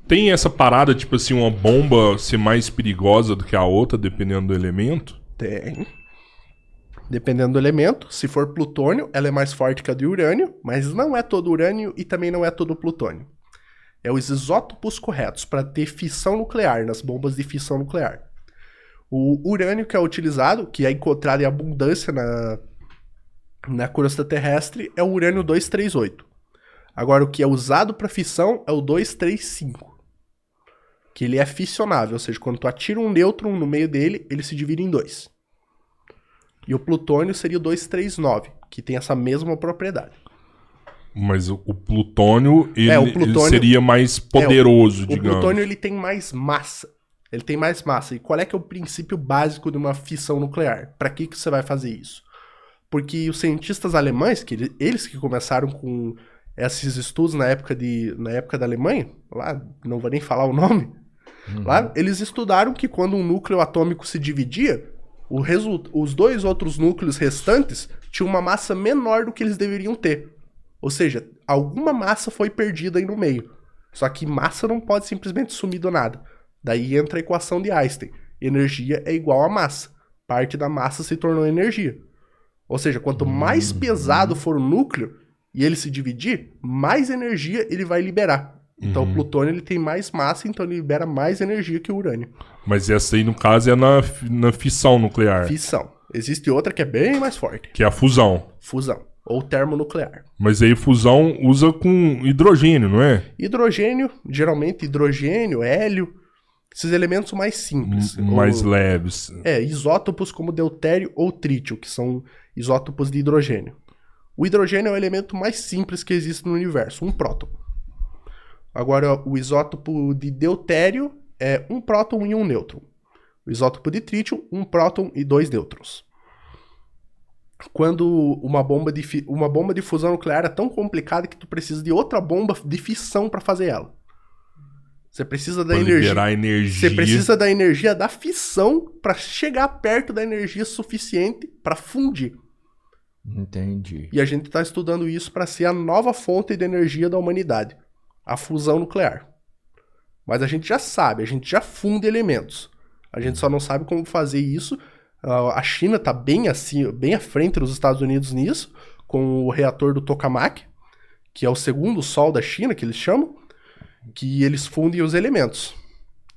Tem essa parada, tipo assim, uma bomba ser mais perigosa do que a outra, dependendo do elemento? Tem. Dependendo do elemento, se for plutônio, ela é mais forte que a de urânio, mas não é todo urânio e também não é todo plutônio. É os isótopos corretos para ter fissão nuclear nas bombas de fissão nuclear. O urânio que é utilizado, que é encontrado em abundância na crosta terrestre, é o urânio 238. Agora, o que é usado para fissão é o 235. Que ele é fissionável, ou seja, quando tu atira um nêutron no meio dele, ele se divide em dois. E o plutônio seria o 239, que tem essa mesma propriedade. Mas o plutônio, ele seria mais poderoso, digamos. O plutônio, ele tem mais massa. Ele tem mais massa. E qual é que é o princípio básico de uma fissão nuclear? Para que você vai fazer isso? Porque os cientistas alemães, eles que começaram com esses estudos na época da Alemanha, lá, não vou nem falar o nome, lá, eles estudaram que quando um núcleo atômico se dividia, os dois outros núcleos restantes tinham uma massa menor do que eles deveriam ter. Ou seja, alguma massa foi perdida aí no meio. Só que massa não pode simplesmente sumir do nada. Daí entra a equação de Einstein. Energia é igual a massa. Parte da massa se tornou energia. Ou seja, quanto mais pesado for o núcleo e ele se dividir, mais energia ele vai liberar. Então o plutônio ele tem mais massa, então ele libera mais energia que o urânio. Mas essa aí, no caso, é na fissão nuclear. Fissão. Existe outra que é bem mais forte. Que é a fusão. Fusão. Ou termonuclear. Mas aí fusão usa com hidrogênio, não é? Hidrogênio, geralmente hidrogênio, hélio, esses elementos mais simples. Mais leves. Isótopos como deutério ou trítio, que são isótopos de hidrogênio. O hidrogênio é o elemento mais simples que existe no universo, um próton. Agora, o isótopo de deutério é um próton e um nêutron. O isótopo de trítio, um próton e dois nêutrons. Quando uma bomba de fusão nuclear é tão complicada que tu precisa de outra bomba de fissão para fazer ela. Você precisa da energia. Você precisa da energia da fissão para chegar perto da energia suficiente para fundir. Entendi. E a gente está estudando isso para ser a nova fonte de energia da humanidade. A fusão nuclear. Mas a gente já sabe, a gente já funde elementos. A gente só não sabe como fazer isso. A China está bem à frente dos Estados Unidos nisso, com o reator do Tokamak, que é o segundo sol da China, que eles chamam, que eles fundem os elementos.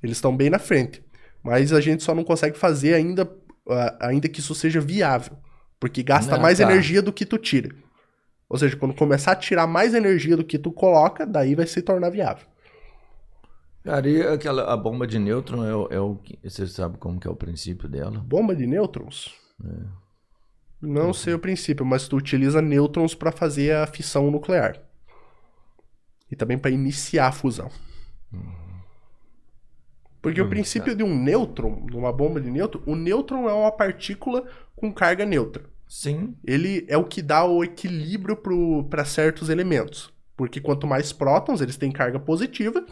Eles estão bem na frente. Mas a gente só não consegue fazer ainda que isso seja viável, porque gasta mais energia do que tu tira. Ou seja, quando começar a tirar mais energia do que tu coloca, daí vai se tornar viável. Cara, e a bomba de nêutron é o que... Você sabe como que é o princípio dela? Bomba de nêutrons? Não sei o princípio, mas tu utiliza nêutrons para fazer a fissão nuclear. E também para iniciar a fusão. Porque o princípio de um nêutron, numa bomba de nêutron, o nêutron é uma partícula com carga neutra. Sim. Ele é o que dá o equilíbrio para certos elementos. Porque quanto mais prótons, eles têm carga positiva,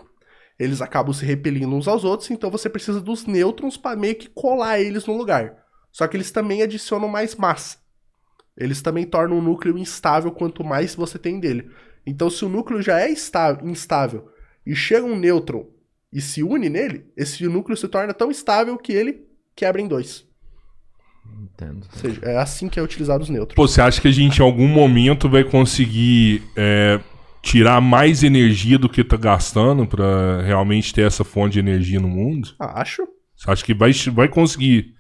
eles acabam se repelindo uns aos outros, então você precisa dos nêutrons para meio que colar eles no lugar. Só que eles também adicionam mais massa. Eles também tornam o núcleo instável quanto mais você tem dele. Então se o núcleo já é instável e chega um nêutron e se une nele, esse núcleo se torna tão estável que ele quebra em dois. Entendo. Ou seja, é assim que é utilizado os nêutrons. Pô, você acha que a gente em algum momento vai conseguir tirar mais energia do que tá gastando pra realmente ter essa fonte de energia no mundo? Acho. Você acha que vai conseguir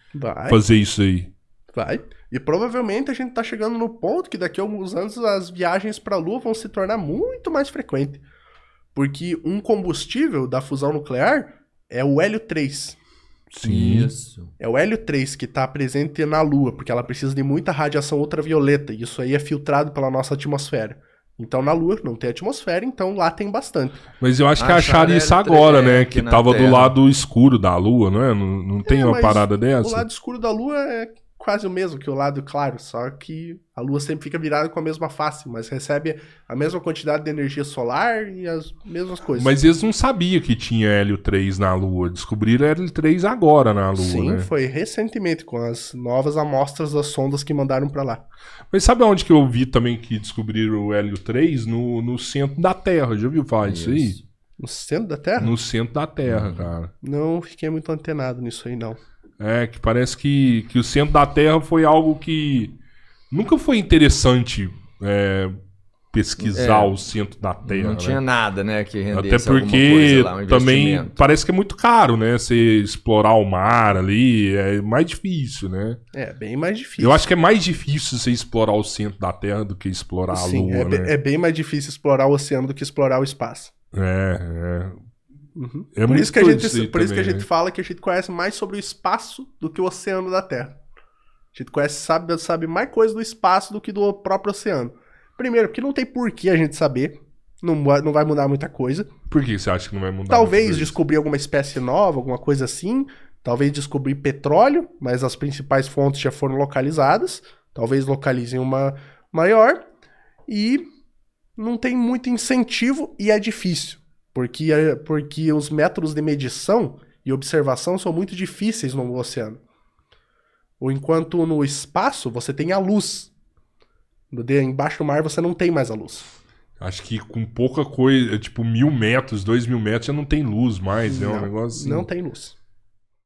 fazer isso aí? Vai. E provavelmente a gente tá chegando no ponto que daqui a alguns anos as viagens pra Lua vão se tornar muito mais frequentes. Porque um combustível da fusão nuclear é o hélio 3. Sim. Isso. É o hélio 3 que está presente na Lua, porque ela precisa de muita radiação ultravioleta, e isso aí é filtrado pela nossa atmosfera. Então na Lua não tem atmosfera, então lá tem bastante. Mas eu acho que acharam isso agora, né? Que tava do lado escuro da Lua, não é? Não tem uma parada dessa? O lado escuro da Lua é quase o mesmo que o lado claro, só que a Lua sempre fica virada com a mesma face, mas recebe a mesma quantidade de energia solar e as mesmas coisas. Mas eles não sabiam que tinha hélio 3 na Lua, descobriram hélio 3 agora na Lua, Sim, né? foi recentemente, com as novas amostras das sondas que mandaram pra lá. Mas sabe onde que eu vi também que descobriram o hélio 3? No centro da Terra, já viu falar disso aí? No centro da Terra? No centro da Terra, cara. Não fiquei muito antenado nisso aí, não. Que parece que o centro da Terra foi algo que nunca foi interessante pesquisar o centro da Terra. Não tinha nada, né, que rendesse até porque alguma coisa lá, um também investimento. parece que é muito caro, né? Você explorar o mar ali é mais difícil, né? É, bem mais difícil. Eu acho que é mais difícil você explorar o centro da Terra do que explorar a Sim, Lua, né? é bem mais difícil explorar o oceano do que explorar o espaço. Uhum. É Por muito isso que a doido gente, isso aí por isso que a também, gente né? fala que a gente conhece mais sobre o espaço do que o oceano da Terra. A gente conhece, sabe mais coisa do espaço do que do próprio oceano. Primeiro, porque não tem porquê a gente saber. Não vai mudar muita coisa. Por que você acha que não vai mudar? Talvez muito isso? descobrir alguma espécie nova, alguma coisa assim. Talvez descobrir petróleo, mas as principais fontes já foram localizadas. Talvez localizem uma maior. E não tem muito incentivo e é difícil. Porque os métodos de medição e observação são muito difíceis no oceano. Ou enquanto no espaço você tem a luz. Embaixo do mar você não tem mais a luz. Acho que com pouca coisa, tipo 1.000 metros, 2.000 metros, já não tem luz mais, né? Um negócio assim. Não tem luz.